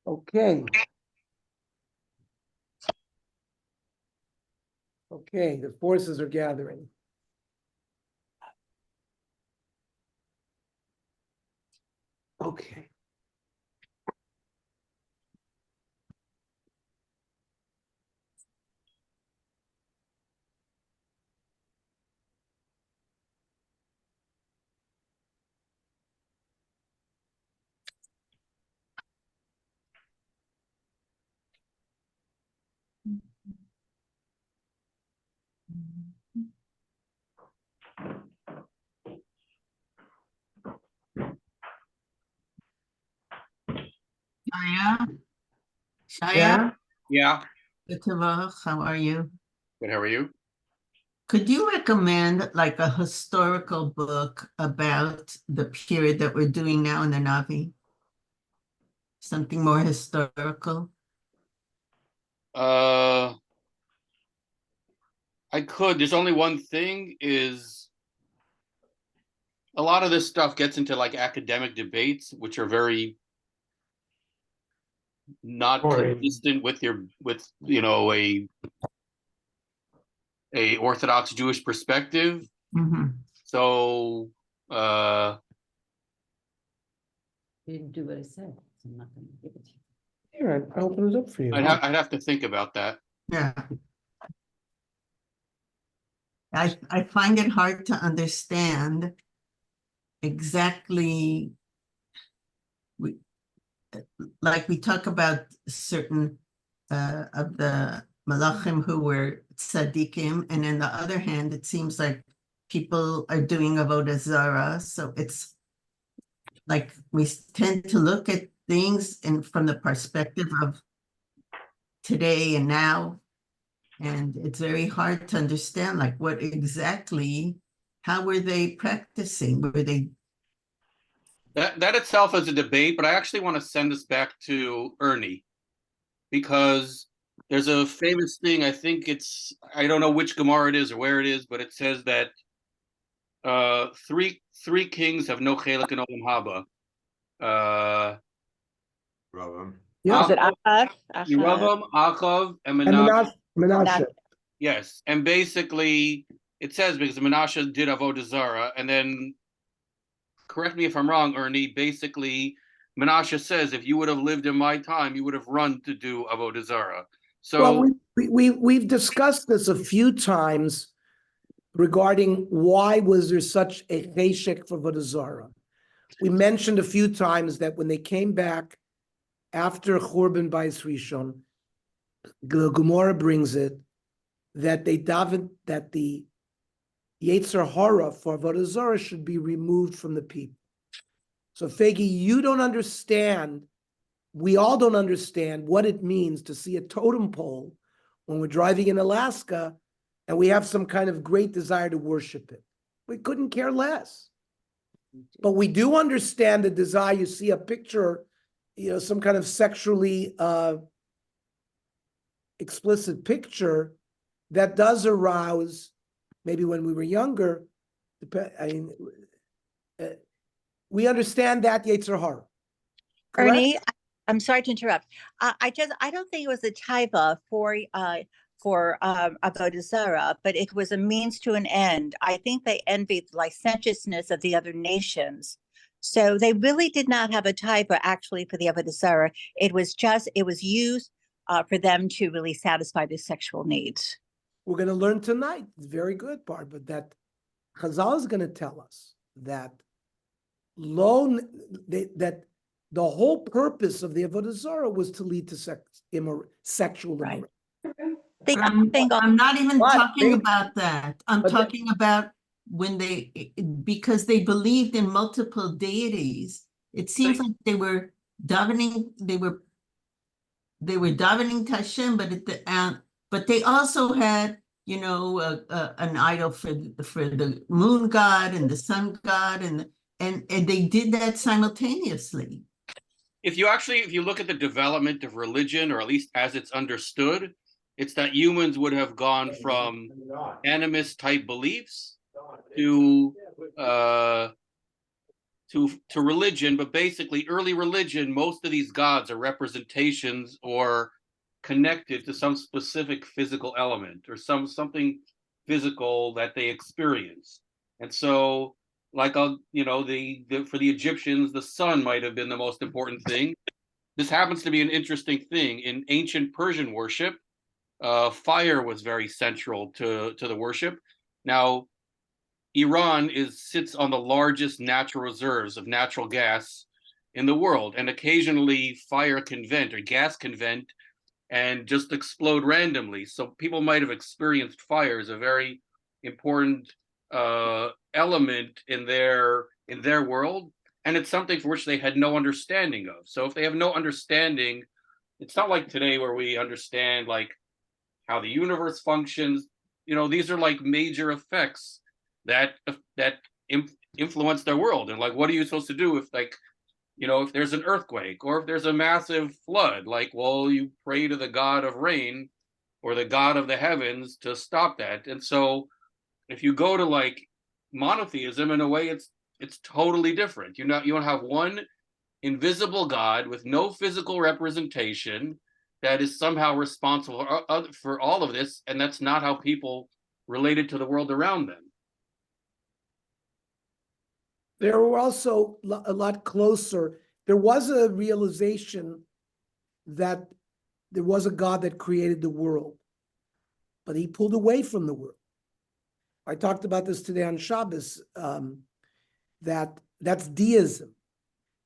Okay. Okay, the forces are gathering. Okay. Shaya, Yeah. Yeah. how are you? Good. How are you? Could you recommend like a historical book about the period that we're doing now in the Navi? Something more historical? I could. There's only one thing is a lot of this stuff gets into like academic debates, which are very not consistent with a Orthodox Jewish perspective. Mhm. So You didn't do what I said, so I'm not gonna give it to you. Here, I opened it up for you. I'd have to think about that. Yeah. I find it hard to understand exactly like we talk about certain of the Melachim who were tzaddikim, and on the other hand, it seems like people are doing avodah zarah. So it's like we tend to look at things from the perspective of today and now, and it's very hard to understand like what exactly, how were they practicing? Were they That itself is a debate, but I actually want to send this back to Ernie because there's a famous thing. I think I don't know which Gemara it is or where it is, but it says that three kings have no chelik in Olam Haba. Yeah. Is it Achav? Yeravam, Achav, and And Menashe. Menashe. Yes, and basically it says because Menashe did avodah zarah, and then correct me if I'm wrong, Ernie. Basically, Menashe says if you would have lived in my time, you would have run to do avodah zarah. So Well, we've discussed this a few times regarding why was there such a cheshek for avodah zarah. We mentioned a few times that when they came back after Churban Bayis Rishon, the Gemara brings it that they davened that the Yetzer Hara for avodah zarah should be removed from the people. So Fegi, you don't understand. We all don't understand what it means to see a totem pole when we're driving in Alaska and we have some kind of great desire to worship it. We couldn't care less. But we do understand the desire. You see a picture, some kind of sexually explicit picture that does arouse, maybe when we were younger, we understand that Yetzer Hara. Ernie, I'm sorry to interrupt. I don't think it was a taiva for avodah zarah, but it was a means to an end. I think they envied the licentiousness of the other nations, so they really did not have a taiva actually for the avodah zarah. It was used for them to really satisfy their sexual needs. We're going to learn tonight. It's very good part, but that Chazal is going to tell us that that the whole purpose of the avodah zarah was to lead to sexual Right. immorality. I'm not even talking they- about that. I'm but talking about when because they believed in multiple deities. It seems like they were davening, they were davening to Hashem, but they also had, an idol for the moon god and the sun god, and they did that simultaneously. if you look at the development of religion, or at least as it's understood, it's that humans would have gone from animist type beliefs to to religion, but basically early religion, most of these gods are representations or connected to some specific physical element or something physical that they experience. And so, like for the Egyptians, the sun might have been the most important thing. This happens to be an interesting thing in ancient Persian worship. Fire was very central to the worship. Now, Iran sits on the largest natural reserves of natural gas in the world, and occasionally fire can vent or gas can vent and just explode randomly. So people might have experienced fire as a very important element in their world, and it's something for which they had no understanding of. So if they have no understanding, it's not like today where we understand like how the universe functions. These are like major effects that influence their world. And like, what are you supposed to do if if there's an earthquake or if there's a massive flood? Like, well, you pray to the god of rain or the god of the heavens to stop that. And so if you go to like monotheism, in a way, it's totally different. You don't have one invisible god with no physical representation that is somehow responsible for all of this, and that's not how people related to the world around them. There were also a lot closer. There was a realization that there was a God that created the world, but he pulled away from the world. I talked about this today on Shabbos, that's deism.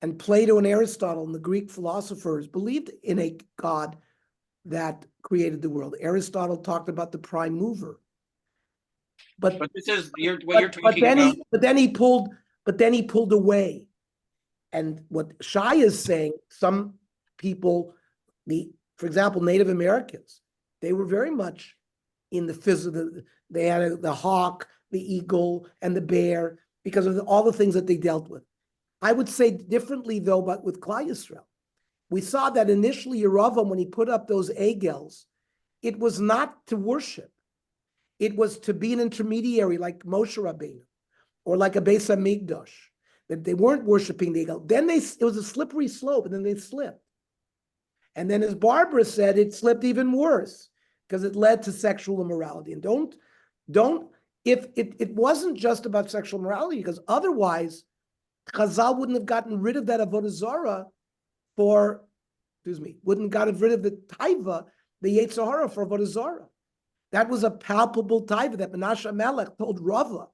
And Plato and Aristotle and the Greek philosophers believed in a God that created the world. Aristotle talked about the prime mover. But this is what you're talking about. But then he pulled away. And what Shai is saying, some people, for example, Native Americans, they were very much in the physical. They had the hawk, the eagle, and the bear because of all the things that they dealt with. I would say differently though, but with Klal Yisrael. We saw that initially Yeravam, when he put up those egels, it was not to worship. It was to be an intermediary like Moshe Rabbeinu or like a Beis HaMikdash, that they weren't worshiping the egel. Then it was a slippery slope, and then they slipped. And then, as Barbara said, it slipped even worse because it led to sexual immorality. And if it wasn't just about sexual morality, because otherwise Chazal wouldn't have gotten rid of that Avodah Zarah wouldn't gotten rid of the taiva, the Yetzer Hara for Avodah Zarah. That was a palpable taiva that Navi Melachim told Rava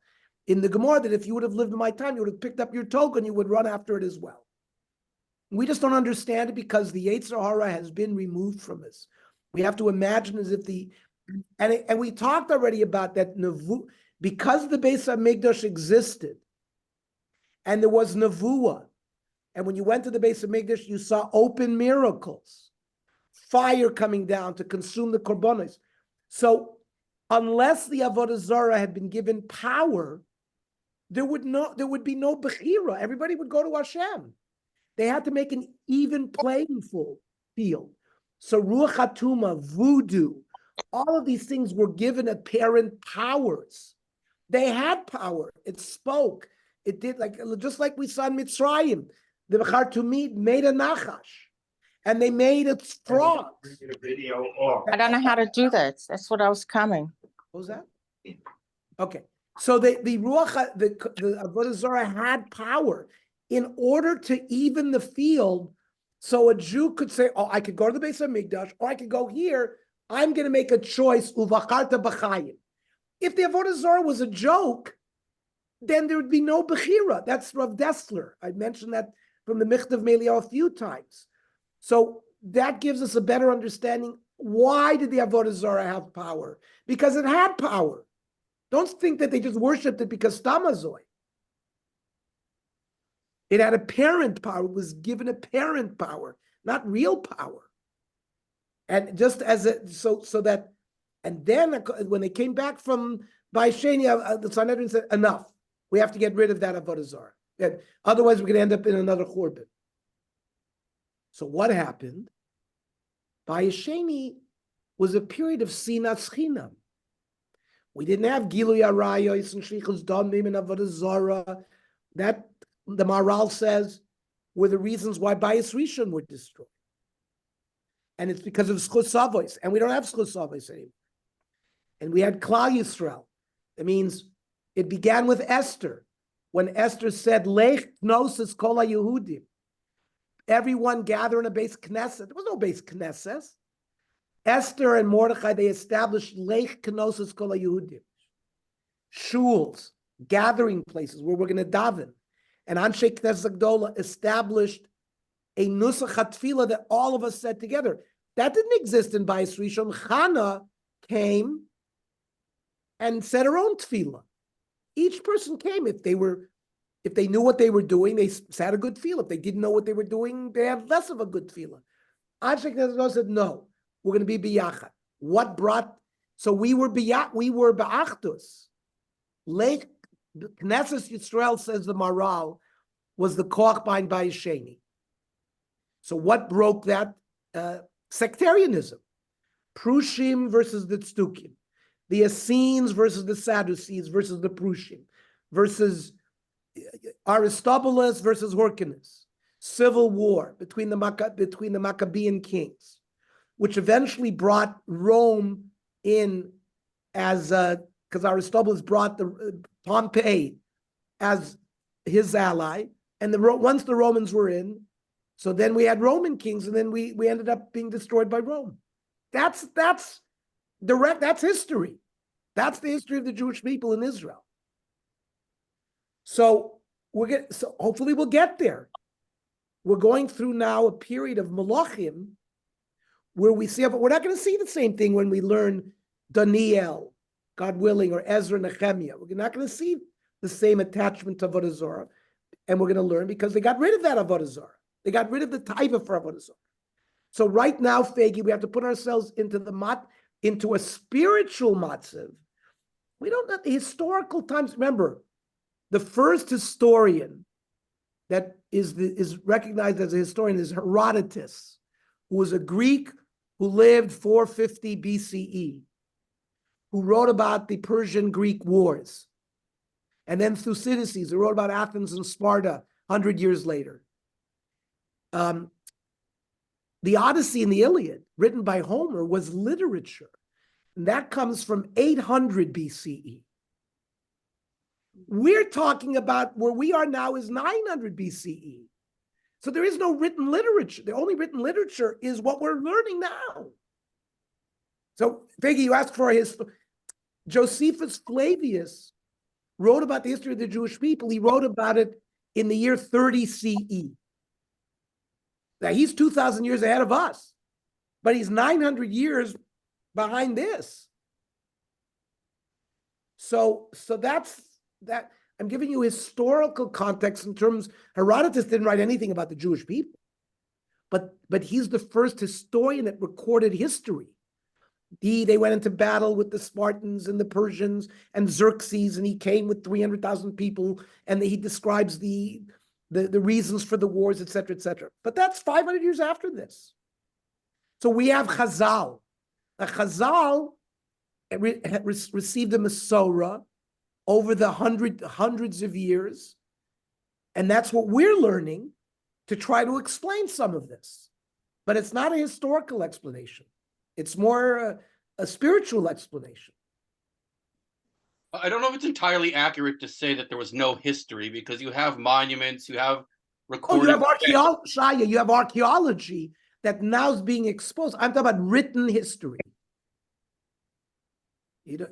in the Gemara that if you would have lived in my time, you would have picked up your token, you would run after it as well. We just don't understand it because the Yetzer Hara has been removed from us. We have to imagine as if and we talked already about that because the Beis HaMikdash existed and there was Nevuah, and when you went to the Beis HaMikdash, you saw open miracles, fire coming down to consume the korbanos. So unless the Avodah Zarah had been given power, there would be no Bechira. Everybody would go to Hashem. They had to make an even playing field. So Ruach HaTumah, voodoo, all of these things were given apparent powers. They had power. It spoke. It did just like we saw in Mitzrayim. The Bechar Tumid made a nachash, and they made it strong. I don't know how to do that. That's what I was coming. What was that? Okay, so the Ruach, the Avodah Zarah had power in order to even the field, so a Jew could say, "Oh, I could go to the Beis HaMikdash, or I could go here. I'm going to make a choice." Uvacharta b'chayim. If the Avodah Zarah was a joke, then there would be no Bechira. That's Rav Dessler. I mentioned that from the Michtav Meliah a few times. So that gives us a better understanding. Why did the Avodah Zarah have power? Because it had power. Don't think that they just worshipped it because Stamazoi. It had apparent power. It was given apparent power, not real power. And just as and then when they came back from Baisheni, the Sanhedrin said, enough. We have to get rid of that Avodah Zarah. Otherwise, we're going to end up in another Churban. So what happened? Baisheni was a period of Sinas Chinam. We didn't have Gilui Arayos and Shlichus Damim and Avodah Zarah. That the Maharal says, were the reasons why Bayis Rishon were destroyed. And it's because of Schus Avos, and we don't have Schus Avos anymore. And we had Klal Yisrael. It means it began with Esther, when Esther said, Lech Gnosis Kol HaYehudim. Everyone gather in a base Knesset. There was no base Knesset. Esther and Mordechai, they established Lech Gnosis Kol HaYehudim. Shuls, gathering places where we're going to daven. And Anshe Knesset Gdola established a Nusach HaTfilah that all of us said together. That didn't exist in Bayis Rishon. Chana came and said her own tefillah. Each person came. If they knew what they were doing, they had a good tefillah. If they didn't know what they were doing, they had less of a good tefillah. Anshe Knesset Gdola said, no, we're going to be biyachad. What brought, so we were ba'achdus. Late Knesset Yisrael, says the Maharal, was the koach behind Bayis Sheni. So what broke that? Sectarianism. Prushim versus the Tzdukim. The Essenes versus the Sadducees versus the Prushim. Versus Aristobulus versus Hyrcanus. Civil war between the Maccabean kings, which eventually brought Rome in as, because Aristobulus brought the Pompey as his ally, and once the Romans were in, so then we had Roman kings, and then we ended up being destroyed by Rome. That's history. That's the history of the Jewish people in Israel. So so hopefully we'll get there. We're going through now a period of Melachim where we see, but we're not going to see the same thing when we learn Daniel, God willing, or Ezra, Nehemiah. We're not going to see the same attachment to Avodah Zarah, and we're going to learn because they got rid of that Avodah Zarah. They got rid of the taiva for Avodah Zarah. So right now, Fegi, we have to put ourselves into a spiritual matzav. We don't know the historical times. Remember, the first historian that is recognized as a historian is Herodotus, who was a Greek who lived 450 BCE, who wrote about the Persian-Greek wars. And then Thucydides, who wrote about Athens and Sparta 100 years later. The Odyssey and the Iliad, written by Homer, was literature. And that comes from 800 BCE. We're talking about where we are now is 900 BCE. So there is no written literature. The only written literature is what we're learning now. So, Fegi, you asked for Josephus Flavius wrote about the history of the Jewish people. He wrote about it in the year 30 CE. Now, he's 2,000 years ahead of us, but he's 900 years behind this. So that's that. I'm giving you historical context in terms, Herodotus didn't write anything about the Jewish people, but he's the first historian that recorded history. They went into battle with the Spartans and the Persians and Xerxes, and he came with 300,000 people, and he describes the reasons for the wars, et cetera, But that's 500 years after this. So we have Chazal. Now, Chazal received a Masorah over the hundreds of years, and that's what we're learning to try to explain some of this. But it's not a historical explanation. It's more a spiritual explanation. I don't know if it's entirely accurate to say that there was no history, because you have monuments, you have recorded. Oh, you have archaeology, Shaya, you have archaeology that now is being exposed. I'm talking about written history. I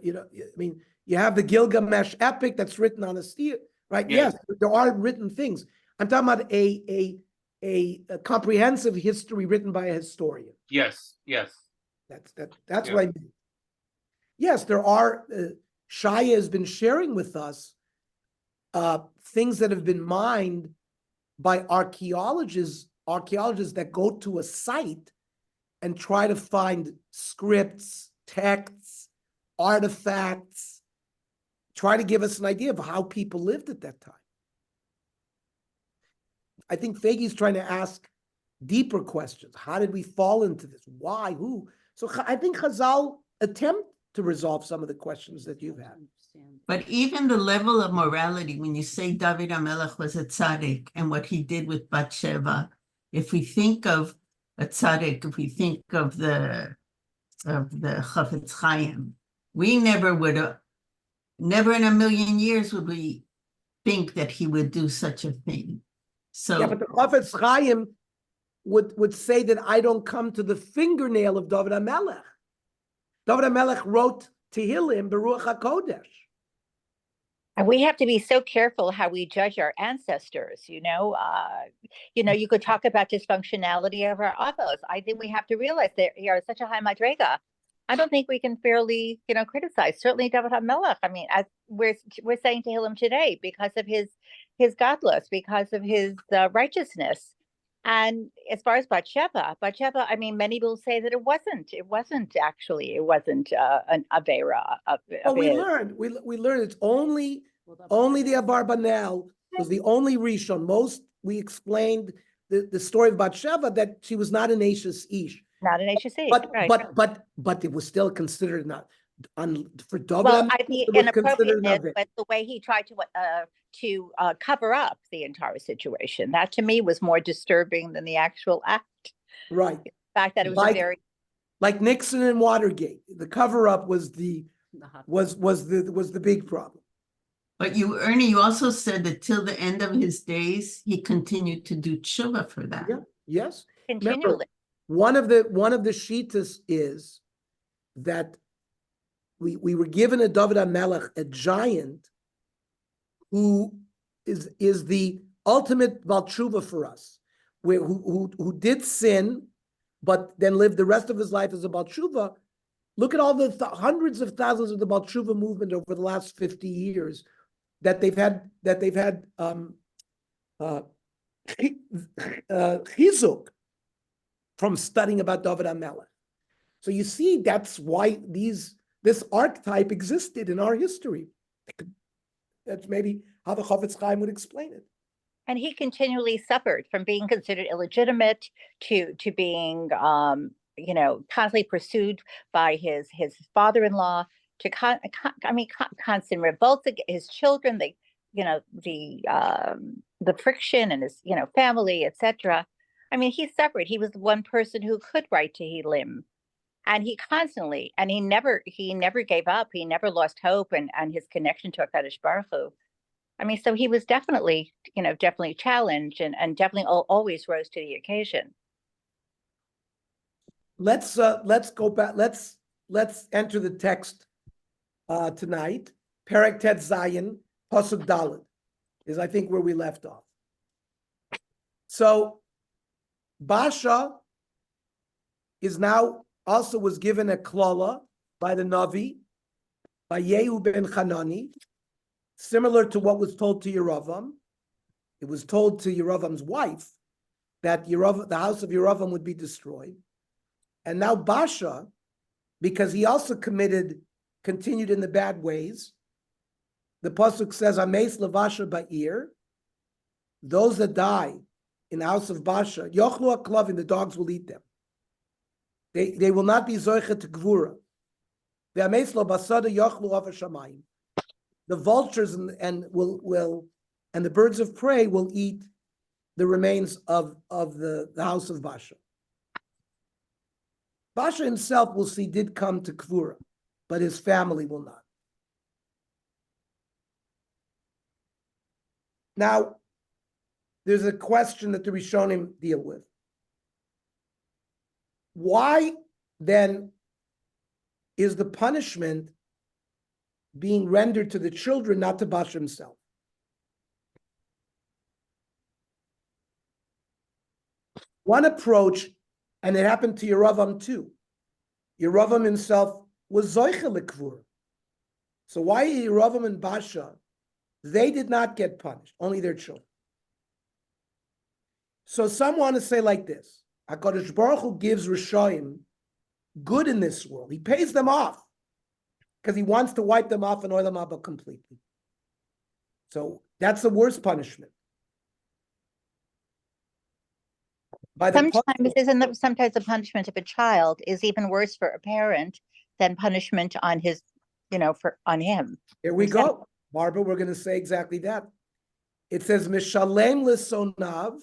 mean, you have the Gilgamesh epic that's written on a stele, right? Yes. Yes, there are written things. I'm talking about a comprehensive history written by a historian. Yes. That's what I mean. Yes, there are. Shaya has been sharing with us things that have been mined by archaeologists that go to a site and try to find scripts, texts, artifacts, try to give us an idea of how people lived at that time. I think Fegi's trying to ask deeper questions. How did we fall into this? Why? Who? So I think Chazal to resolve some of the questions that you've had. But even the level of morality, when you say David HaMelech was a tzaddik and what he did with Bathsheba, if we think of a tzaddik, if we think of the Chafetz Chaim, we never would have, never in a million years would we think that he would do such a thing. So Yeah, but the Chafetz Chaim would say that I don't come to the fingernail of David HaMelech. David HaMelech wrote Tehillim Beruach HaKodesh. And we have to be so careful how we judge our ancestors, you know. You could talk about dysfunctionality of our avos. I think we have to realize that they are such a high madrega. I don't think we can fairly, criticize. Certainly David HaMelech. I mean, as we're saying to him today, because of his godless, because of his righteousness. And as far as Bathsheba, I mean, many will say that it wasn't an avera of Well, we his. learned it's only the Abarbanel was the only Rishon. We explained the story of Bathsheba, that she was not an Ashes Ish. Not an HSC, But right? but it was still considered not for David. Well, HaMelech, I think it was considered an inappropriateness, Avera. but the way he tried to cover up the entire situation, that to me was more disturbing than the actual act. Right. The fact that it was Like- a very Like Nixon and Watergate, the cover up was the big problem. but Ernie, you also said that till the end of his days, he continued to do tshuva for that. Yeah. Yes. continually. One of the shittas is that we were given a David HaMelech, a giant, who is the ultimate Baal Tshuva for us, who did sin, but then lived the rest of his life as a Baal Tshuva. Look at all the hundreds of thousands of the Baal Tshuva movement over the last 50 years that they've had chizuk from studying about David HaMelech. So you see, that's why this archetype existed in our history. That's maybe how the Chafetz Chaim would explain it. And he continually suffered from being considered illegitimate to being, constantly pursued by his father-in-law, to constant revolts against his children, the friction and his, family, etc. I mean, he suffered. He was the one person who could write Tehillim, and he constantly, and he never gave up. He never lost hope and his connection to HaKadosh Baruch Hu. I mean, so he was definitely challenged and definitely always rose to the occasion. Let's go back. Let's enter the text tonight. Perek Tet Zayin, Pasuk Dalet is, I think, where we left off. So Basha was given a klala by the Navi, by Yehu ben Hanani, similar to what was told to Yeravam. It was told to Yeravam's wife that the house of Yeravam would be destroyed. And now Basha, because he also continued in the bad ways, the pasuk says, "Ameis levasha ba'ir," those that die in the house of Basha, yochlu haklavim, the dogs will eat them. They will not be zoicha to gvura. Ve'ameis lo basada yochlu av hashamayim. The vultures and the birds of prey will eat the remains of the house of Basha. Basha himself, we'll see, did come to Kvura, but his family will not. Now, there's a question that the Rishonim deal with. Why then is the punishment being rendered to the children, not to Basha himself? One approach, and it happened to Yeravam too. Yeravam himself was Zoicha L'Kvura. So why Yeravam and Basha, they did not get punished, only their children. So some want to say like this: HaKadosh Baruch Hu gives Rishayim good in this world. He pays them off because he wants to wipe them off in Olam Haba completely. So that's the worst punishment. Sometimes the punishment of a child is even worse for a parent than punishment on his, on him. Here we Exactly. go. Barbara, we're going to say exactly that. It says, Mishalem lisonav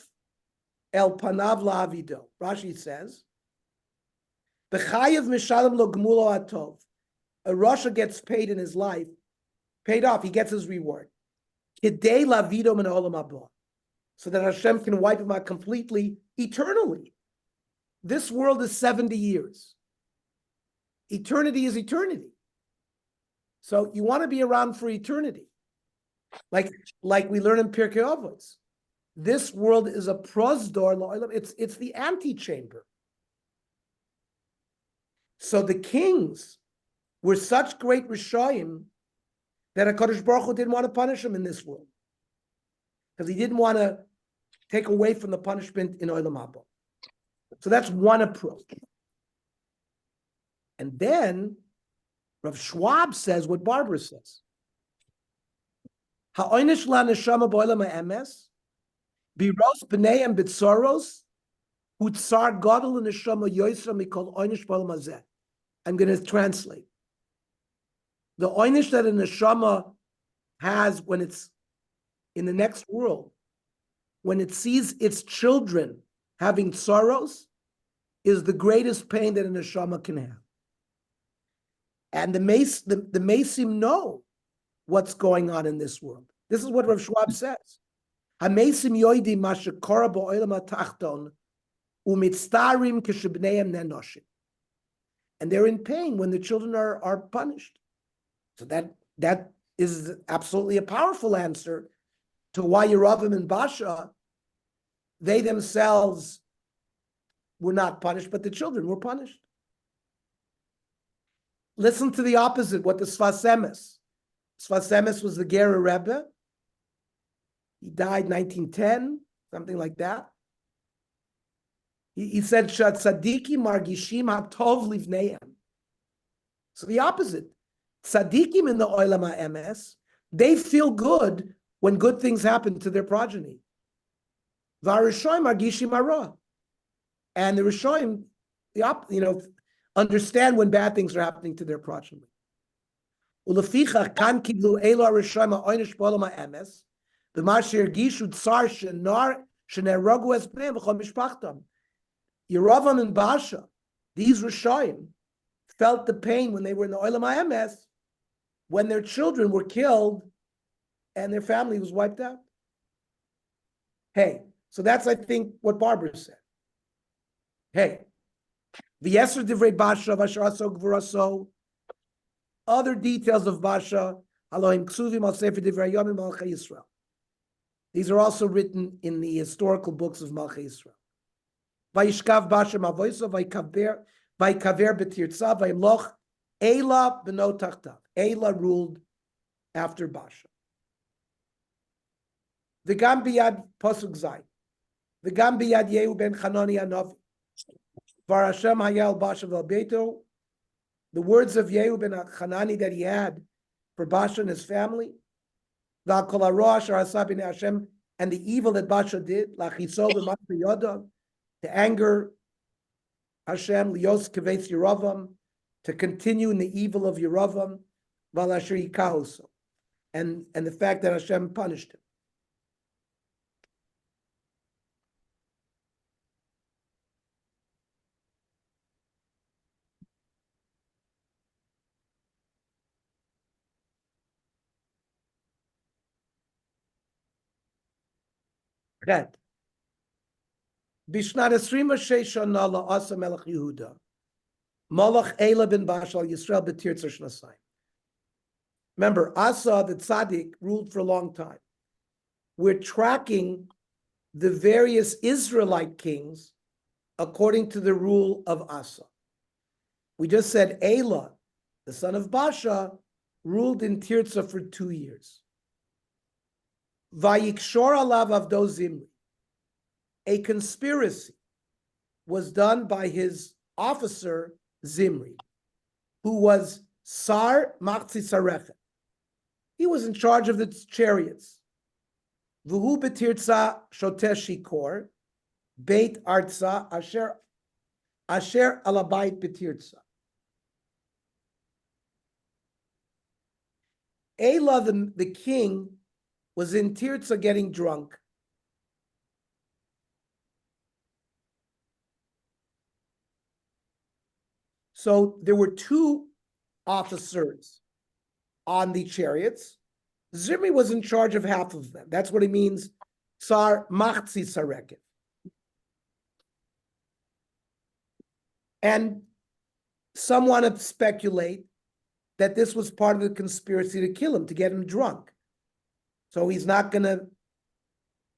el panav la'avido. Rashi says, B'chayev mishalem lo gmulo atov. A Rasha gets paid in his life, paid off, he gets his reward. Kidei lavido min olam haba. So that Hashem can wipe him out completely, eternally. This world is 70 years. Eternity is eternity. So you want to be around for eternity. Like we learn in Pirkei Avos. This world is a prosdor la'olam. It's the antechamber. So the kings were such great Rishayim that HaKadosh Baruch Hu didn't want to punish them in this world. Because he didn't want to take away from the punishment in Olam Haba. So that's one approach. And then Rav Schwab says what Barbara says. Ha'oinish la neshama b'olam ha'emes, biros b'neihem b'tzoros, hutzar gadol neshama yoisra mikol oinish b'olam hazeh. I'm going to translate. The oinish that a neshama has when it's in the next world, when it sees its children having sorrows, is the greatest pain that a neshama can have. And the Mesim know what's going on in this world. This is what Rav Schwab says. HaMesim yoidi ma shekora ba'olam ha'tachton umitztarim k'shebneihem nenoshim. And they're in pain when the children are punished. So that is absolutely a powerful answer to why Yeravim and Basha, they themselves were not punished, but the children were punished. Listen to the opposite, what the Sfas Emes. Sfas Emes was the Gera Rebbe. He died 1910, something like that. He said, Shad Tzadiki Margishim Hatov Livneim. So the opposite. Tzadikim in the Olam HaEmes, they feel good when good things happen to their progeny. V'arishoim Margishim Hara. And the Rishoim, understand when bad things are happening to their progeny. Uleficha kan kiblu elo Rishoim ha'oinish b'olam ha'emes, b'mar she'ergishu tsar she'neragu es b'neim v'chol mishpachtam. Yeravam and Basha, these Rishoim, felt the pain when they were in the Olam HaEmes, when their children were killed and their family was wiped out. Hey, so that's, I think, what Barbara said. Hey, V'yeser divrei Basha, v'asharaso gvuraso, other details of Basha, Elohim ksuvim al sefer divrei Yomim Malchei Yisrael. These are also written in the historical books of Malchei Yisrael. Vayishkav Basha mavoiso, vaykaver b'tirtza, vayimloch Eila b'no tachtav. Eila ruled after Basha. V'gam biyad posuk zay. V'gam biyad Yehu ben Chanani Hanavi. Var Hashem hayal Basha v'albeito. The words of Yehu ben Chanani that he had for Basha and his family. V'al kol ha'roa asher asa b'nei Hashem, and the evil that Basha did, lachiso b'masri yodav, to anger Hashem, lios kevetz Yeravam, to continue in the evil of Yeravam, v'al asher yikahuso, and the fact that Hashem punished him. Chet. Bishnat 26 shana la'asa melech Yehuda. Malach Eila ben Bashal Yisrael b'tirtza shnasayim. Remember, Asa the tzaddik ruled for a long time. We're tracking the various Israelite kings according to the rule of Asa. We just said Eila, the son of Basha, ruled in Tirza for 2 years. Vayikshor alav avdo Zimri. A conspiracy was done by his officer Zimri, who was Sar Machzi Sarechet. He was in charge of the chariots. V'hu b'tirtza shotesh shikor, beit artza asher alabait b'tirtza. Elah, the king, was in Tirza getting drunk. So there were two officers on the chariots. Zimri was in charge of half of them. That's what it means, Tsar Machzi Sareket. And some want to speculate that this was part of the conspiracy to kill him, to get him drunk. So he's not going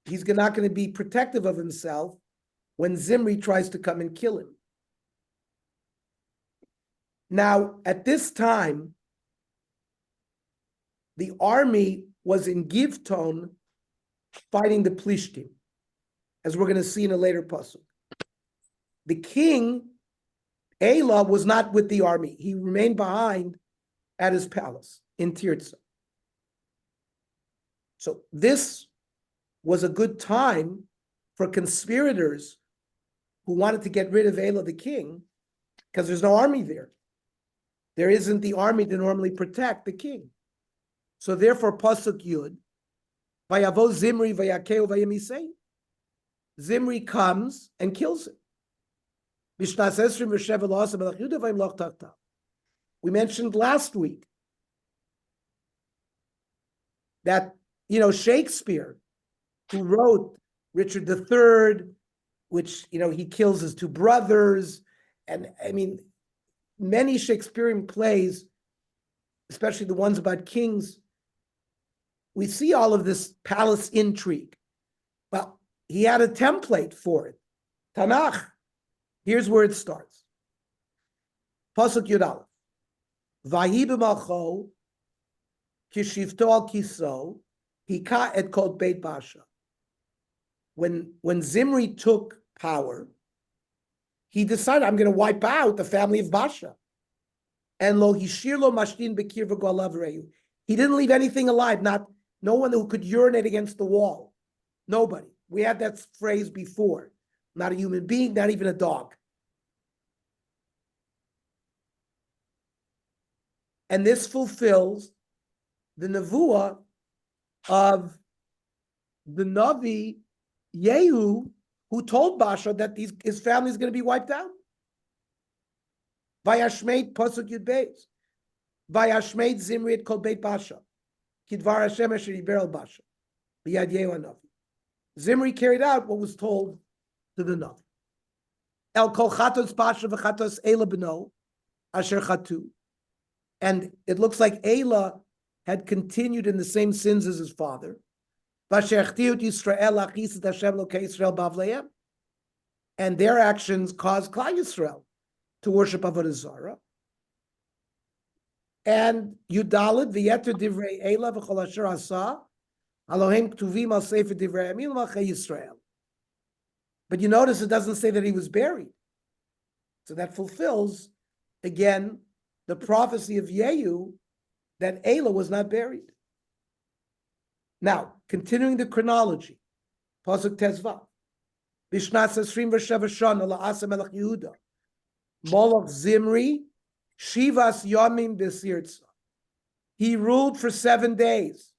to be protective of himself when Zimri tries to come and kill him. Now, at this time, the army was in Givton fighting the Plishtim, as we're going to see in a later pasuk. The king, Elah, was not with the army. He remained behind at his palace in Tirza. So this was a good time for conspirators who wanted to get rid of Elah the king, because there's no army there. There isn't the army to normally protect the king. So therefore, pasuk Yud, Vayavo Zimri vayakeu vayemisei. Zimri comes and kills him. We mentioned last week that, Shakespeare, who wrote Richard III, which, he kills his two brothers. And I mean, many Shakespearean plays, especially the ones about kings, we see all of this palace intrigue. Well, he had a template for it. Tanakh. Here's where it starts. Pasuk Yud Aleph. Vahi b'malcho kishivto al kiso hika et kol beit Basha. When Zimri took power, he decided, I'm going to wipe out the family of Basha. And lo hishir lo mashtin bekir v'golav reyu. He didn't leave anything alive, no one who could urinate against the wall. Nobody. We had that phrase before. Not a human being, not even a dog. And this fulfills the nevuah of the Navi Yehu, who told Basha that his family is going to be wiped out. Vayashmeid pasuk Yud Beis. Vayashmeid Zimri et kol beit Basha. Kidvar Hashem asher diber al Basha. B'yad Yehu hanavi. Zimri carried out what was told to the Navi. El kol chatos Basha v'chatos Elah b'no asher chatu. And it looks like Elah had continued in the same sins as his father. And their actions caused Klal Yisrael to worship Avodah Zarah. And Yudalid v'yeter divrei Elah v'chol asher asa Elohim ktuvim al sefer divrei Yamim l'malchei Yisrael. But you notice it doesn't say that he was buried. So that fulfills, again, the prophecy of Yehu that Elah was not buried. Now, continuing the chronology, Pasuk Tezvav, Bishnas Esrim v'Sheva Shana la'asa Melech Yehuda, Moloch Zimri, Shivas Yomim B'Sirtza. He ruled for 7 days.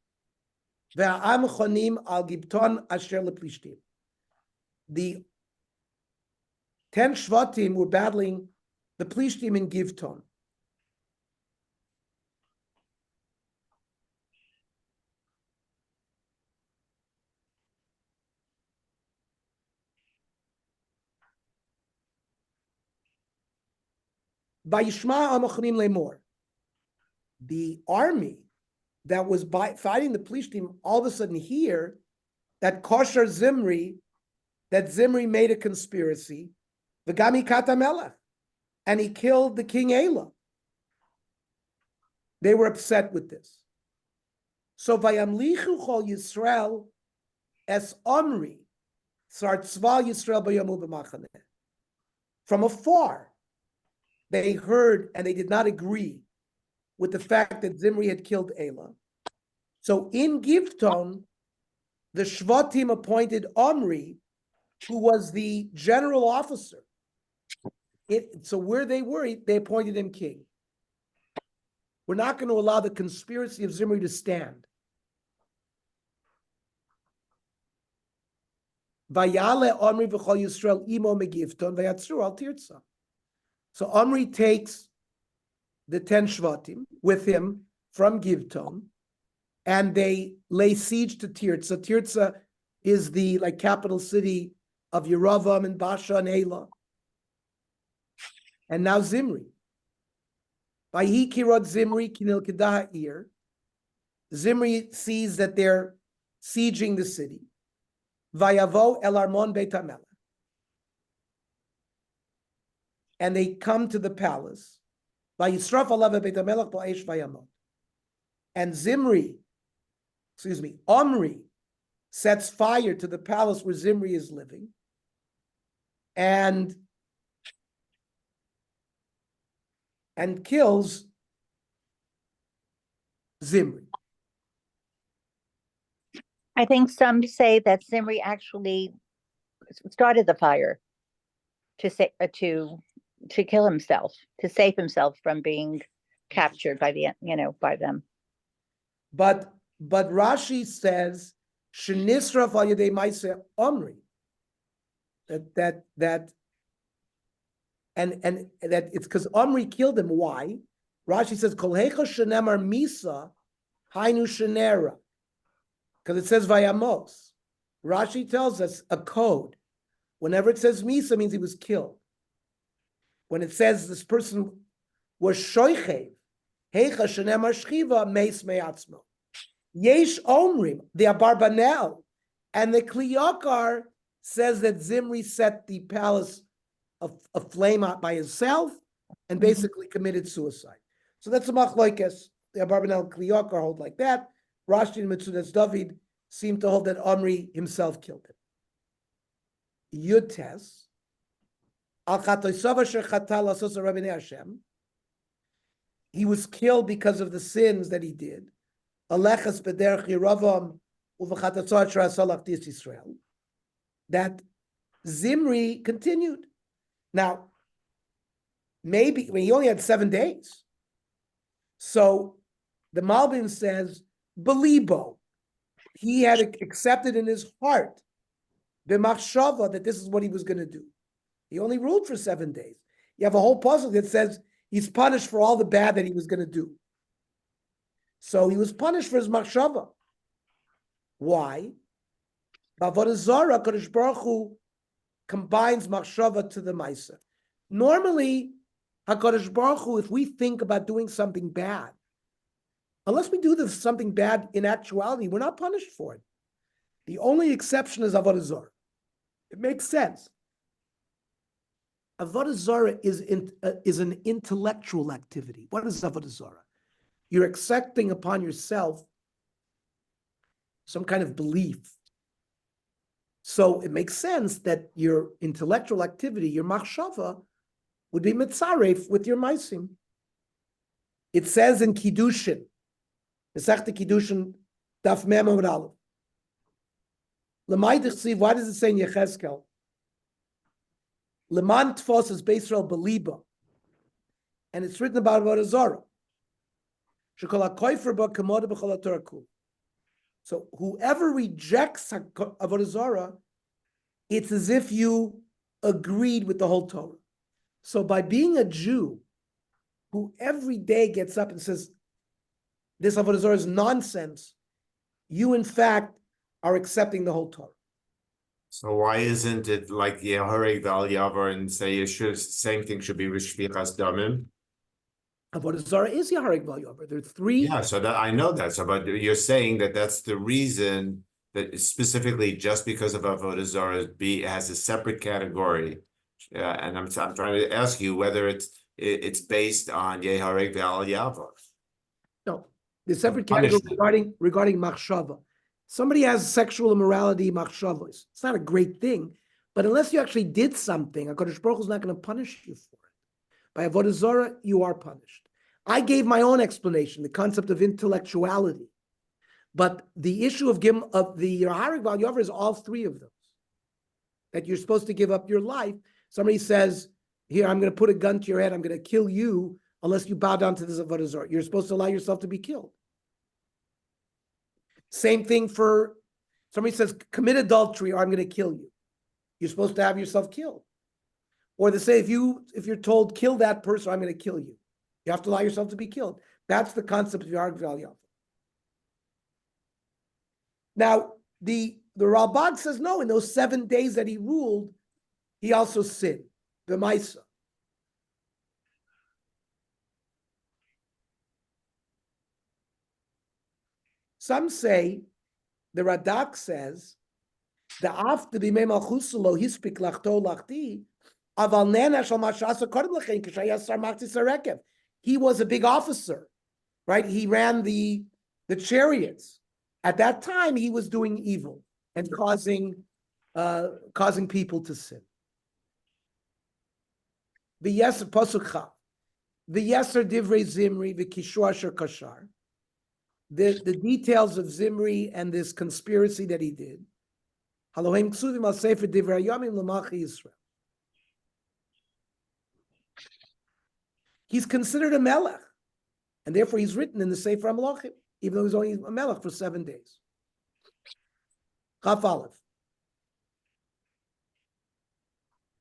Ve'am chonim al Gibton asher leplishtim. The 10 Shvatim were battling the Plishtim in Givton. The army that was fighting the Plishtim all of a sudden hear that kosher Zimri, that Zimri made a conspiracy, v'gami katamelech, and he killed the king Elah. They were upset with this. So vayamlichu chol Yisrael es Omri, sar tzva Yisrael b'yamu b'machaneh. From afar, they heard and they did not agree with the fact that Zimri had killed Elah. So in Givton, the Shvatim appointed Omri, who was the general officer. So where they were, they appointed him king. we're not going to allow the conspiracy of Zimri to stand. Vayale Omri v'chol Yisrael imo megivton vayatzru al tirtza. So Omri takes the 10 Shvatim with him from Givton, and they lay siege to Tirtza. Tirtza is the capital city of Yeravam and Basha and Elah. And now Zimri. Vayhi kirot Zimri kinil kedah ha'ir. Zimri sees that they're sieging the city. Vayavo el armon beit hamelech. And they come to the palace. Vayisraf alav beit hamelech ba'esh vayamot. And Omri sets fire to the palace where Zimri is living, and kills Zimri. I think some say that Zimri actually started the fire to kill himself, to save himself from being captured by by them. But Rashi says shenisraf al yedei ma'aseh Omri, that it's because Omri killed him. Why? Rashi says kol hecha shenemar misa hainu shenera, because it says vayamos. Rashi tells us a code. Whenever it says misa, means he was killed. When it says this person was shoichev, hecha shenemar shchiva meis me'atzmo. Yesh omrim, the Abarbanel, and the Kliyakar says that Zimri set the palace aflame out by himself and basically committed suicide. So that's a machlokes. The Abarbanel and Kliyakar hold like that. Rashi and Metzudas David seem to hold that Omri himself killed him. Yutes, he was killed because of the sins that he did. That Zimri continued. Now, maybe he only had 7 days. So the Malbim says, Belibo, he had accepted in his heart b'machshava that this is what he was going to do. He only ruled for 7 days. You have a whole puzzle that says he's punished for all the bad that he was going to do. So he was punished for his machshava. Why? B'avodah zarah, Kadosh Baruch Hu combines machshava to the ma'aser. Normally, HaKadosh Baruch Hu, if we think about doing something bad, unless we do something bad in actuality, we're not punished for it. The only exception is avodah zarah. It makes sense. Avodah zarah is an intellectual activity. What is avodah zarah? You're accepting upon yourself some kind of belief. So it makes sense that your intellectual activity, your machshava, would be mitzaref with your maisim. It says in Kiddushin, Masechta Kiddushin, Daf Mem Amud Aleph. L'may dichsiv, why does it say in Yechezkel? Leman tfos is Beisrael beliba, and it's written about avodah zarah. So whoever rejects avodah zarah, it's as if you agreed with the whole Torah. So by being a Jew who every day gets up and says, this avodah zarah is nonsense, you in fact are accepting the whole Torah. So why isn't it like Yehareg Val Yavar and say same thing should be Rishvichas Damim? Avodah zarah is Yahareg Val Yavar. There are 3. Yeah, so that I know that. So, but you're saying that that's the reason that specifically just because of avodah zarah has a separate category, and I'm trying to ask you whether it's based on Yehareg Val Yavar. No, the separate category regarding machshava. Somebody has sexual immorality, machshavos. It's not a great thing, but unless you actually did something, HaKadosh Baruch Hu is not going to punish you for it. By avodah zarah, you are punished. I gave my own explanation, the concept of intellectuality, but the issue of the Yahareg Val Yavar is all 3 of those. That you're supposed to give up your life. Somebody says, "Here, I'm going to put a gun to your head. I'm going to kill you, unless you bow down to this avodah zarah. You're supposed to allow yourself to be killed. Same thing for somebody says, commit adultery or I'm going to kill you. You're supposed to have yourself killed. Or they say, if you're told, kill that person, I'm going to kill you. You have to allow yourself to be killed. That's the concept of Yarg V'al. Now, the Ralbag says, no, in those 7 days that he ruled, he also sinned. The Maisa. Some say, the Radak says, the after b'mei malchusulo hispik lachto lachti, aval nena shal mashasa kodem lechein k'shayas sar machtis harekev. He was a big officer, right? He ran the chariots. At that time, he was doing evil and causing people to sin. V'yeser pasuk chav, v'yeser divrei Zimri v'kishur asher kashar. The details of Zimri and this conspiracy that he did. Halohem ksuvim al sefer divrei yomim l'malchi Yisrael. He's considered a melech, and therefore he's written in the Sefer HaMelachim, even though he's only a melech for 7 days. Chaf Aleph.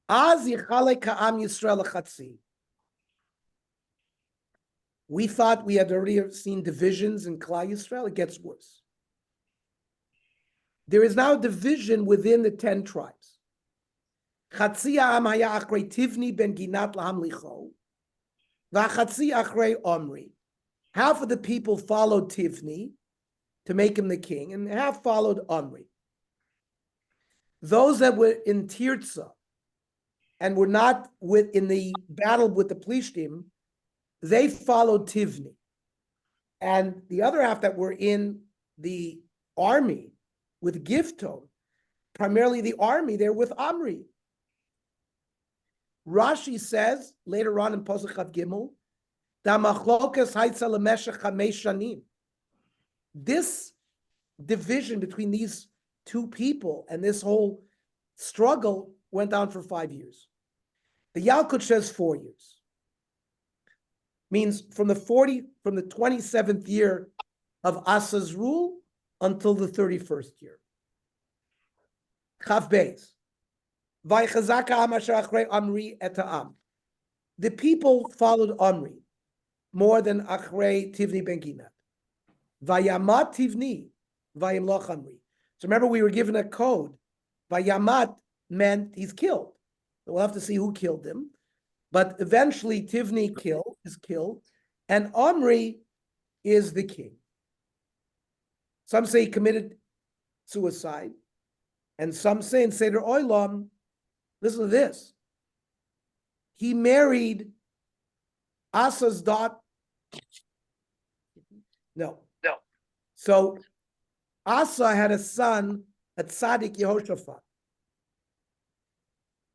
Az yichalek ha'am Yisrael lechatzi. We thought we had already seen divisions in Klal Yisrael. It gets worse. There is now a division within the 10 tribes. Chatzi ha'am haya achrei Tivni ben Ginat lahamlicho, v'chatzi achrei Omri. Half of the people followed Tivni to make him the king, and half followed Omri. Those that were in Tirza and were not in the battle with the Plishtim, they followed Tivni. And the other half that were in the army with Gifton, primarily the army, they're with Omri. Rashi says later on in Pasuk Chav Gimel, this division between these two people and this whole struggle went on for 5 years. The Yalkut says 4 years. Means from the 27th year of Asa's rule until the 31st year. Chav Beis. The people followed Omri more than Achrei Tivni ben Ginat. Vayamat Tivni, vayimloch Omri. So remember, we were given a code. Vayamat meant he's killed. So we'll have to see who killed him. But eventually Tivni is killed, and Omri is the king. Some say he committed suicide, and some say in Seder Olam, listen to this. He married Asa's daughter. No. So Asa had a son, a tzaddik Yehoshaphat.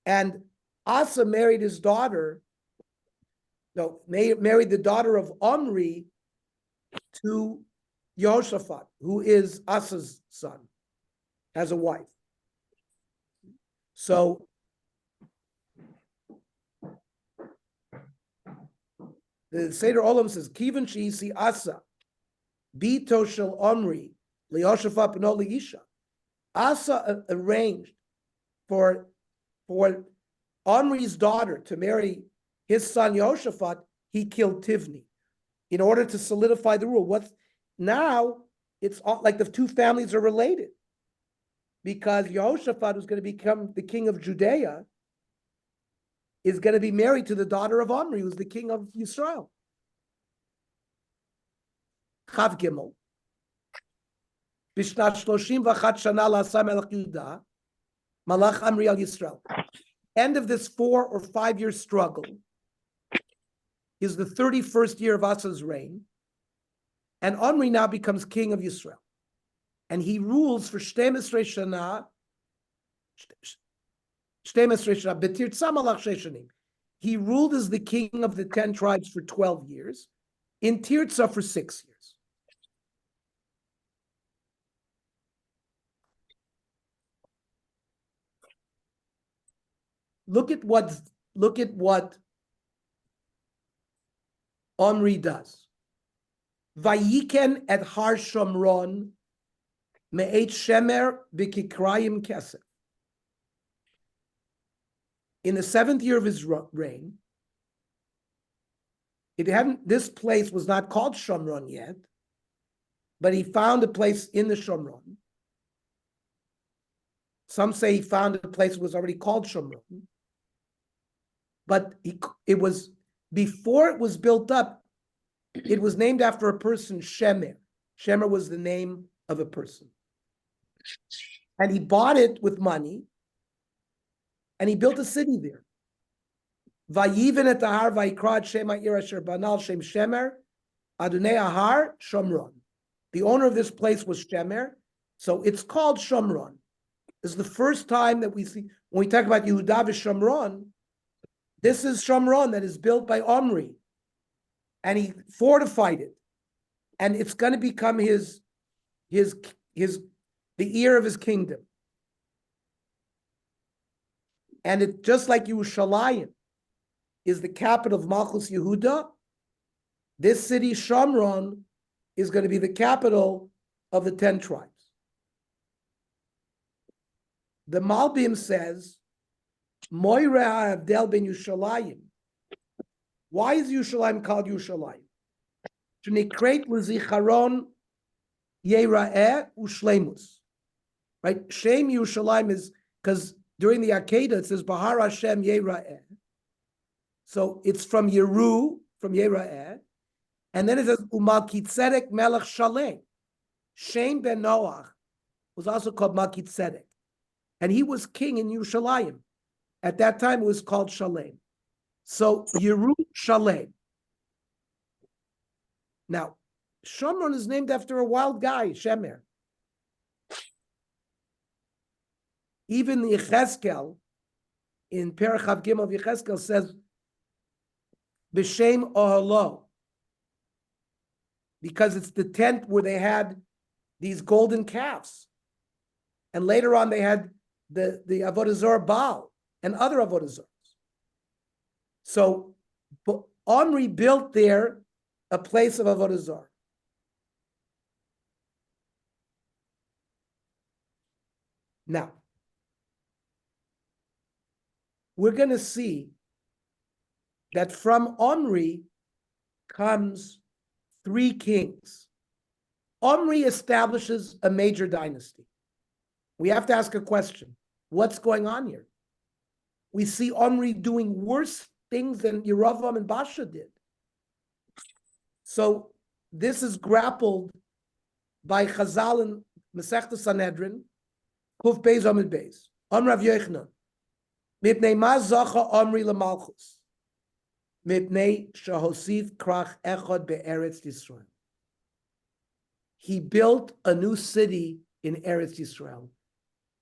And Asa married his daughter, married the daughter of Omri to Yehoshaphat, who is Asa's son, as a wife. So the Seder Olam says, Kivan she'isi Asa, bito shel Omri, liYehoshaphat b'no li'isha. Asa arranged for Omri's daughter to marry his son Yehoshaphat. He killed Tivni in order to solidify the rule. Now it's like the two families are related, because Yehoshaphat, who's going to become the king of Judea, is going to be married to the daughter of Omri, who's the king of Yisrael. Chav Gimel. Bishnat 31 shana la'asa melech Yehuda, malach Omri al Yisrael. End of this 4 or 5 year struggle is the 31st year of Asa's reign, and Omri now becomes king of Yisrael, and he rules for 12 shana. He ruled as the king of the 10 tribes for 12 years, in Tirza for 6 years. Look at what Omri does. Vayiken et Har Shomron me'et Shemer b'kikrayim kesef. In the 7th year of his reign, this place was not called Shomron yet, but he found a place in the Shomron. Some say he found a place that was already called Shomron. But it was, before it was built up, it was named after a person, Shemer. Shemer was the name of a person. And he bought it with money, and he built a city there. Vayiven et Ahar vayikra Shema Ir Asher Banal Shem Shemer Adonai Ahar Shomron. The owner of this place was Shemer, so it's called Shomron. This is the first time that we see, when we talk about Yehuda v'Shomron, this is Shomron that is built by Omri, and he fortified it, and it's going to become the ear of his kingdom. And it, just like Yerushalayim is the capital of Malchus Yehuda, this city Shomron is going to be the capital of the 10 tribes. The Malbim says, Moira Abdel ben Yerushalayim. Why is Yerushalayim called Yerushalayim? Shenikreit l'zicharon yera'eh u'shleimus. Right? Shem Yerushalayim is, because during the Akedah it says, Bahar Hashem yera'eh. So it's from Yeru, from yera'eh. And then it says, Umalkitzedek melech shalem. Shem ben Noach was also called Malkitzedek. And he was king in Yerushalayim. At that time, it was called Shalem. So, Yerushalayim. Now, Shomron is named after a wild guy, Shemer. Even the Yechezkel, in Parachav Gimel of Yechezkel, says, B'Shem Oholo. Because it's the tent where they had these golden calves. And later on, they had the Avodah Zarah Baal and other Avodah Zarahs. So Omri built there a place of Avodah Zarah. Now, we're going to see that from Omri comes 3 kings. Omri establishes a major dynasty. We have to ask a question. What's going on here? We see Omri doing worse things than Yeravam and Baasha did. So this is grappled by Chazal and Masechta Sanhedrin, Kuf Beis Amid Beis. Omri Rav Yochanan. Mipnei ma zacha Omri lemalchus. Mipnei shahosif krach echad be'eretz Yisrael. He built a new city in Eretz Yisrael.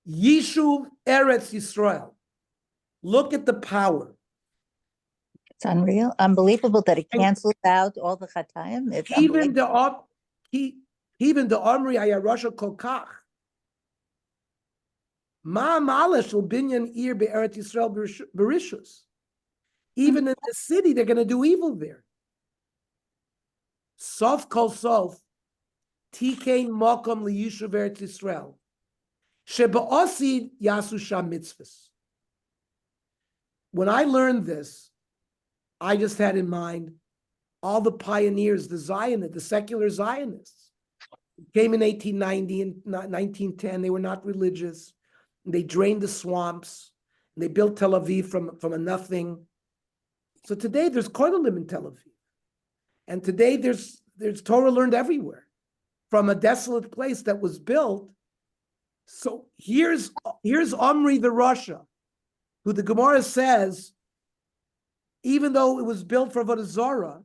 Yishuv Eretz Yisrael. Look at the power. It's unreal, unbelievable that it cancels out all the Chatayim. It's Even the Omri Hayarasha Kokach. Ma Malesh will binyan ir be'eretz Yisrael berishus. Even in the city, they're going to do evil there. Sof kol sof, tikein mokom liyishuv eretz Yisrael. Sheba'osid yasu sham mitzvahs. When I learned this, I just had in mind all the pioneers, the Zionists, the secular Zionists. Came in 1890 and 1910. They were not religious. They drained the swamps. And they built Tel Aviv from a nothing. So today there's Koilelim in Tel Aviv. And today there's Torah learned everywhere from a desolate place that was built. So here's Omri the Rasha, who the Gemara says, even though it was built for Avodah Zarah,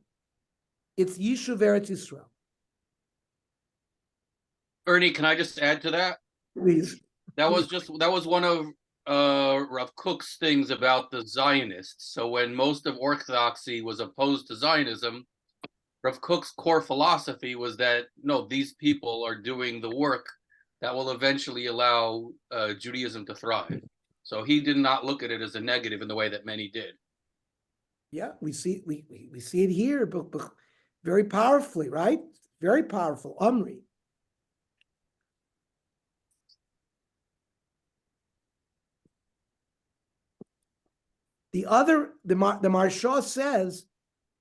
it's Yishuv Eretz Yisrael. Ernie, can I just add to that? Please. That was one of Rav Kook's things about the Zionists. So when most of Orthodoxy was opposed to Zionism, Rav Kook's core philosophy was that, no, these people are doing the work that will eventually allow Judaism to thrive. So he did not look at it as a negative in the way that many did. Yeah, we see we see it here, but very powerfully, right? Very powerful. Omri. The Maharsha says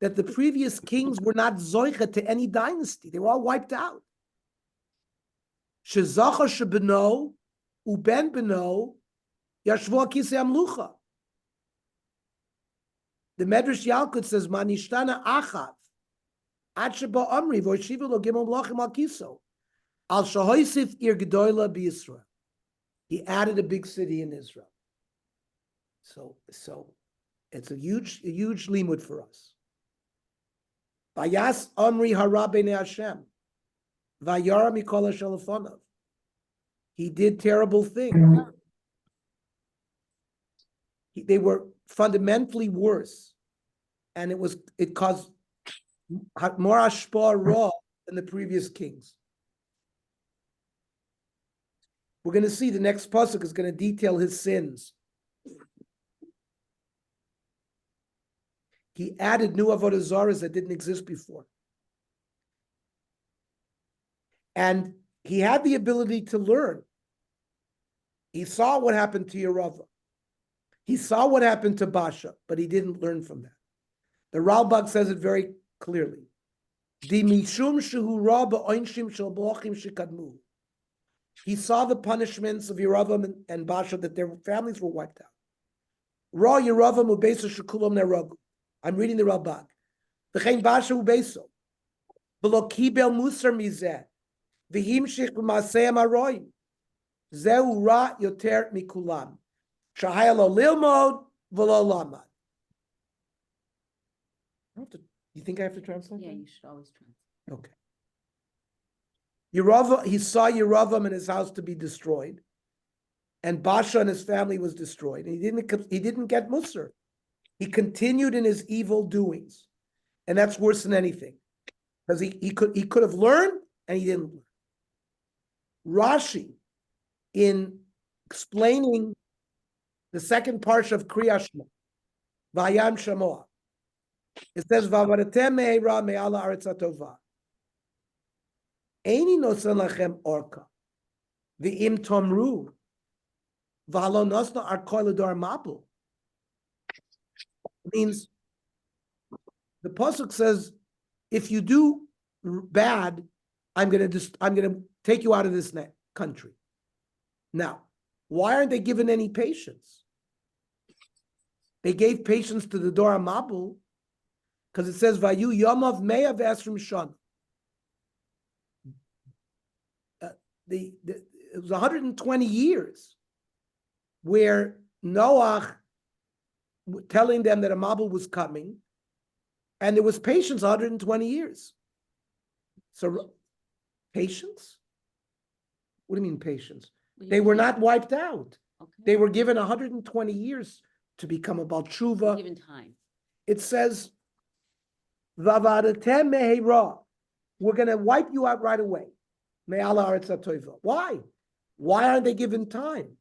that the previous kings were not zoicha to any dynasty; they were all wiped out. Shezacha shebeno uben beno yashvu kisei amlucha. The Medrash Yalkut says, "Manishtana achav ad sheba Omri v'oshiva lo gimel malachim al kiso al shahoisif ir gedola b'Yisrael." He added a big city in Israel. So it's a huge limud for us. Vayas Omri hara b'nei Hashem vayara mikol hashalafonav. He did terrible things. They were fundamentally worse, and it caused more ashpah raw than the previous kings. We're going to see the next pasuk is going to detail his sins. He added new avodah zaras that didn't exist before, and he had the ability to learn. He saw what happened to Yerava. He saw what happened to Basha, but he didn't learn from that. The Ralbag says it very clearly. He saw the punishments of Yeravam and Basha, that their families were wiped out. I'm reading the Ralbag. V'chein Basha ubeso. V'lo kibel musar mizeh. V'himshich b'maseh amaroim. Zeu ra yoter mikulam. Shahaya lo lilmod v'lo lamad. You think I have to translate? Yeah, that? you should always translate. Okay. Yerava, he saw Yeravam and his house to be destroyed, and Basha and his family was destroyed. And he didn't get Musar. He continued in his evil doings, and that's worse than anything, because he could have learned and he didn't learn. Rashi, in explaining the second parsha of Kriyat Shema, Vayam Shamoah, it says, "Vavaretem me'era me'ala aretz hatova. Eini nosan lachem orka, v'im tomru, v'halo nosna arkoi l'dor mabul." Means the pasuk says, if you do bad, I'm gonna take you out of this country. Now, why aren't they given any patience? They gave patience to the Dor Mabul because it says Vayu Yamav Meya V'Esrim Shana. It was 120 years where Noach telling them that a Mabul was coming, and there was patience 120 years. So, patience? What do you mean patience? Well, They you were can- not wiped out. Okay. They were given 120 years to become a Baal Tshuva. Given time. It says, "Vavaretem mehera." We're going to wipe you out right away. Me'ala aretz hatoiva. Why? Why aren't they given time?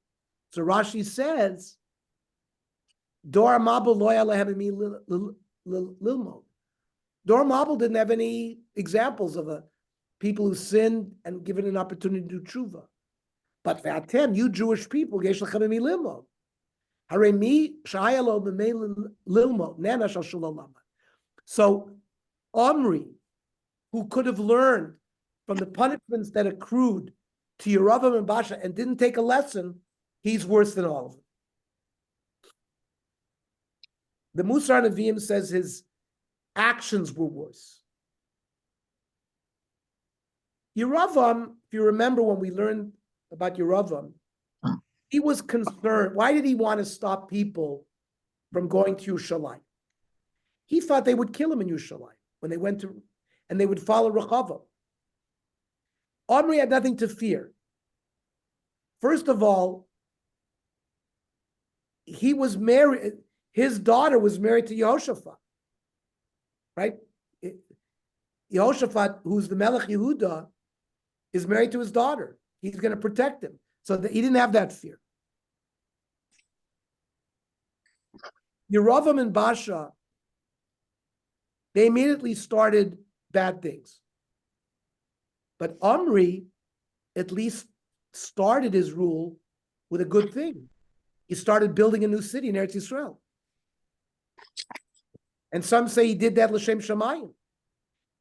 So Rashi says, Dor Mabul lo yeh lehem mi lilmod. Dor Mabul didn't have any examples of people who sinned and given an opportunity to do tshuva. But v'atem, you Jewish people, yesh lechem mi lilmod. Harei mi sh'haya lo b'mei lilmod, nena shal shelo lamad. So Omri, who could have learned from the punishments that accrued to Yeravam and Basha and didn't take a lesson, he's worse than all of them. The Musar Nevi'im says his actions were worse. Yeravam, if you remember when we learned about Yeravam, he was concerned. Why did he want to stop people from going to Yerushalayim? He thought they would kill him in Yerushalayim when they went to, and they would follow Rechavam. Omri had nothing to fear. First of all, he was married, his daughter was married to Yehoshaphat, right? Yehoshaphat, who's the Melech Yehuda, is married to his daughter. He's going to protect him. So he didn't have that fear. Yeravam and Basha they immediately started bad things. But Omri at least started his rule with a good thing. He started building a new city in Eretz Yisrael. And some say he did that l'shem shamayim.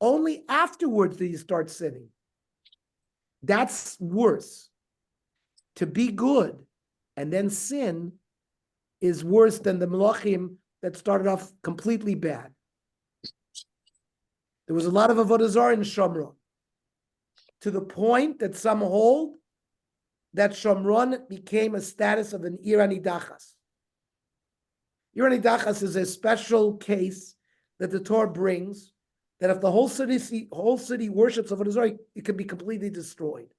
Only afterwards did he start sinning. That's worse. To be good and then sin is worse than the Melachim that started off completely bad. There was a lot of avodah zarah in Shomron, to the point that some hold that Shomron became a status of an Ir Anidachas. Ir Anidachas is a special case that the Torah brings, that if the whole city worships avodah zarah, it can be completely destroyed.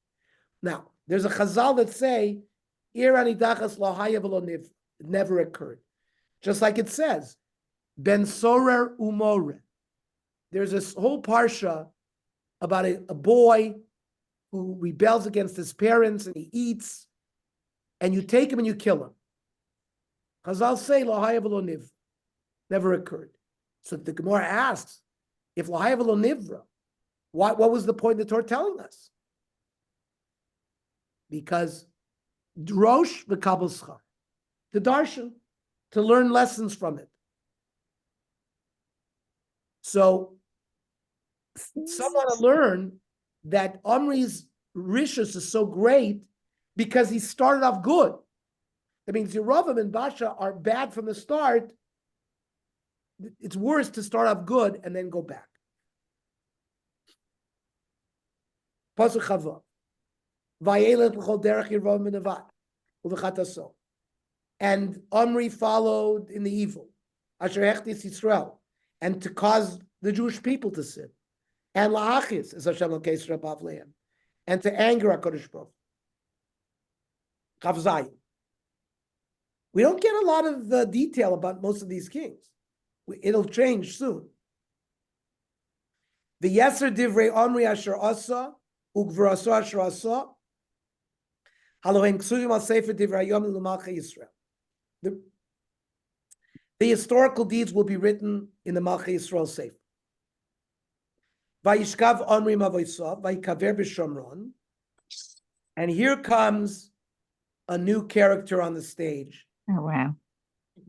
Now, there's a Chazal that say Ir Anidachas lo haya v'lo niv. It never occurred. Just like it says, Ben Sorer Umore. There's this whole parsha about a boy who rebels against his parents and he eats, and you take him and you kill him. Chazal say, Lo haya v'lo niv. Never occurred. So the Gemara asks, if Lo haya v'lo nivra, what was the point of the Torah telling us? Because drosh v'kabel schar, to darshan, to learn lessons from it. So some want to learn that Omri's rishus is so great because he started off good. That means Yerovam and Basha are bad from the start. It's worse to start off good and then go back. Pasuk Chava. Vayelet b'chol derech Yerovam v'nevat u'v'chataso. And Omri followed in the evil, Asher hechtis Yisrael, and to cause the Jewish people to sin. And la'achis, as Hashem l'keis Rabbav lehem, and to anger HaKadosh Baruch Hu. Chav Zayin. We don't get a lot of detail about most of these kings. It'll change soon. The Yeser Divrei Omri Asher Asa, Ugvur Asa Asher Asa, Halohen Ksuvim Al Sefer Divrei Hayom L'Malchei Yisrael. The historical deeds will be written in the Malchei Yisrael Sefer. Vayishkav Omri Mavoisav, Vayikaver b'Shomron. And here comes a new character on the stage. Oh, wow.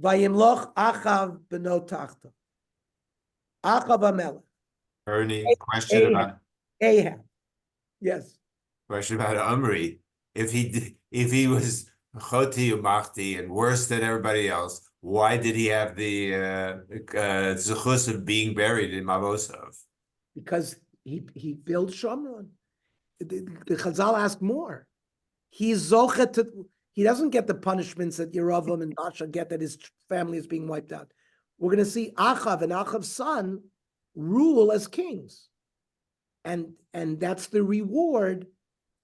Vayimloch Achav b'no Tachta. Achav HaMelech. Ernie, question about Ahab. Yes. Omri. If he was choti umachti and worse than everybody else, why did he have the zechus of being buried in Mavosav? Because he built Shomron. The Chazal ask more. He's zochet to. He doesn't get the punishments that Yerovam and Basha get, that his family is being wiped out. We're going to see Achav and Achav's son rule as kings, and that's the reward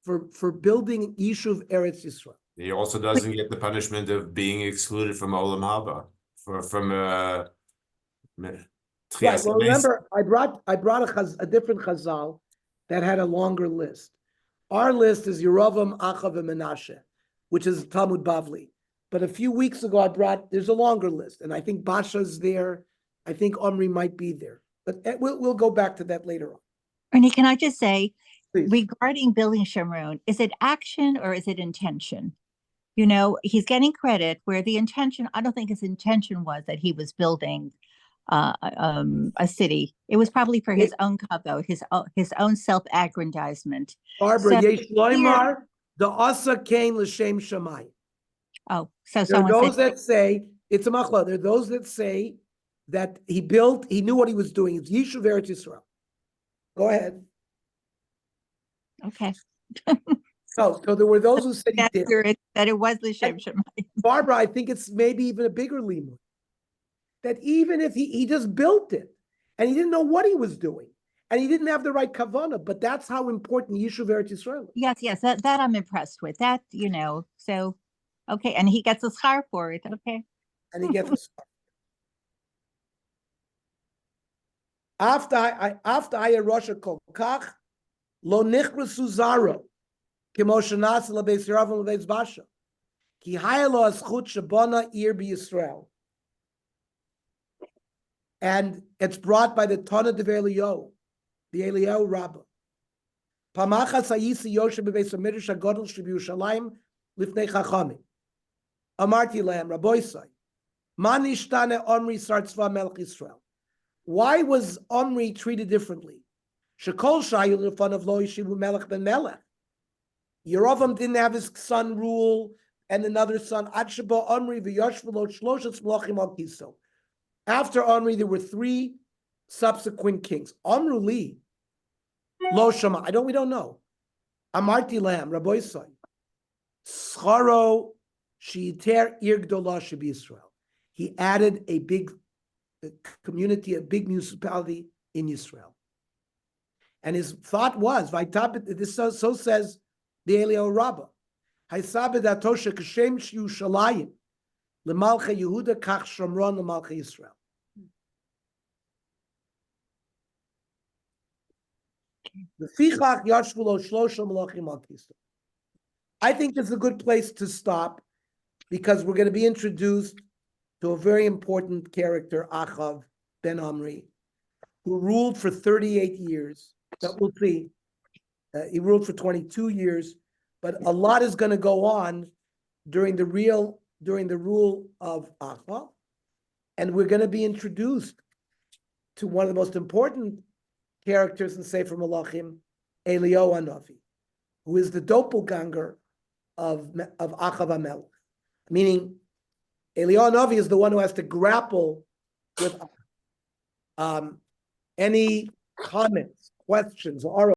for building Yishuv Eretz Yisrael. He also doesn't get the punishment of being excluded from Olam Haba from Right. Well, remember, I brought a different Chazal that had a longer list. Our list is Yerovam, Achav, and Menashe, which is Talmud Bavli. But a few weeks ago, there's a longer list, and I think Basha's there. I think Omri might be there, but we'll go back to that later on. Ernie, can I just say, Please. regarding building Shomron, is it action or is it intention? You know, he's getting credit where the intention, I don't think his intention was that he was building a city. It was probably for his own kavod, his own self-aggrandizement. Barbara, So Yesh Loimar, the Asa Kain L'Shem Shamayim. Oh, so There are someone those said, that say, it's a machla, there are those that say that he knew what he was doing. It's Yishuv Eretz Yisrael. Go ahead. okay, So there were those who said he that's did. accurate, that it was L'Shem Shamayim. Barbara, I think it's maybe even a bigger limud. That even if he just built it, and he didn't know what he was doing, and he didn't have the right kavanah, but that's how important Yishuv Eretz Yisrael is. Yes, that I'm impressed with. That, so, okay, and he gets a schar for it, okay. And he gets a start. After I Rosh Kol Kach, Lo Nichrasu Zaro, Kimo Shanas Lebeis Yeravam Lebeis Basha, Ki Haya Lo Azchut Shabana Ir B'Yisrael. And it's brought by the Tana de Eliyahu, the Eliyahu Rabbah. Pamachas hayisi Yoshe bebeis hamidrash hagadol shebiyushalayim lifnei chachamim. Amarti lahem, Rabboisai, ma nishtane Omri sartzva melech Yisrael. Why was Omri treated differently? Shekol shayu lefanav lo yishivu melech ben melech. Yerovam didn't have his son rule and another son. Ad sheba Omri v'yoshvu lo shloshes melachim al kiso. After Omri, there were 3 subsequent kings. Omru li lo shama. We don't know. Amarti lahem, Rabboisai, scharo sheiter ir gdola shebi Yisrael. He added a big community, a big municipality in Israel. And his thought was, this so says the Eliyahu Rabbah, Haisabed atosha kashem Yerushalayim lemalcha Yehuda kach Shomron lemalcha Yisrael. I think it's a good place to stop because we're going to be introduced to a very important character, Achav ben Omri, who ruled for 38 years. That we'll see. He ruled for 22 years, but a lot is going to go on during the rule of Achav, and we're going to be introduced to one of the most important characters in Sefer Melachim, Eliyahu Hanavi, who is the doppelganger of Achav HaMelech. Meaning, Eliyahu Hanavi is the one who has to grapple with any comments, questions, or